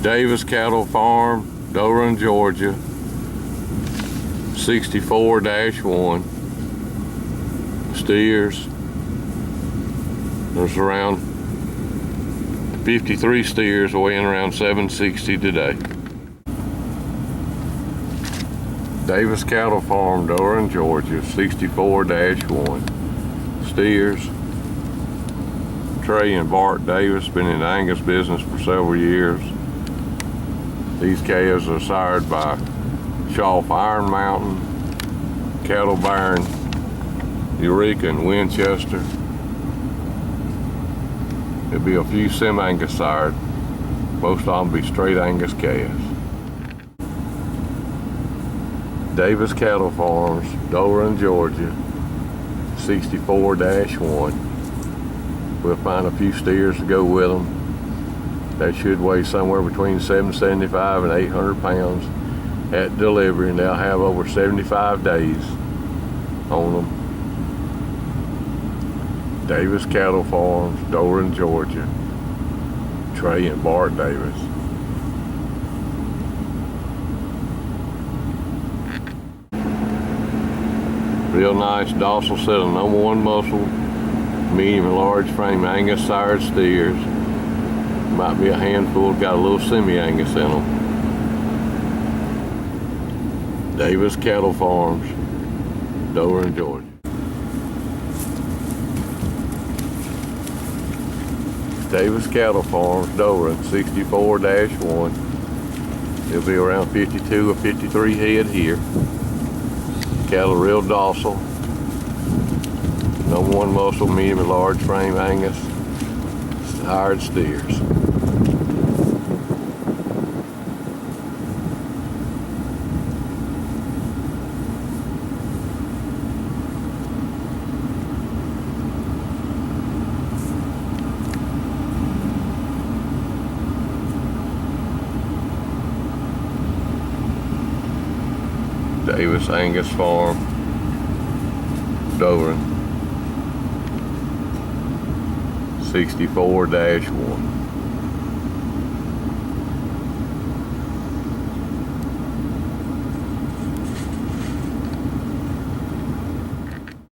Davis Cattle Farm, Doran, Georgia, 64-1. Steers. There's around 53 steers weighing around 760 today. Davis Cattle Farm, Doran, Georgia, 64-1. Steers. Trey and Bart Davis, been in the Angus business for several years. These calves are sired by Shaw Iron Mountain, Cattle Baron, Eureka, and Winchester. There'll be a few semi-Angus sired. Most of them be straight Angus calves. Davis Cattle Farms, Doran, Georgia, 64-1. We'll find a few steers to go with them. They should weigh somewhere between 775 and 800 pounds at delivery, and they'll have over 75 days on them. Davis Cattle Farms, Doran, Georgia. Trey and Bart Davis. Real nice docile set of number 1 muscle, medium and large frame Angus sired steers. Might be a handful, got a little semi-Angus in them. Davis Cattle Farms, Doran, Georgia. Davis Cattle Farms, Doran, 64-1. There'll be around 52 or 53 head here. Cattle real docile. Number 1 muscle, medium and large frame Angus sired steers. Davis Angus Farm, Doran, 64-1.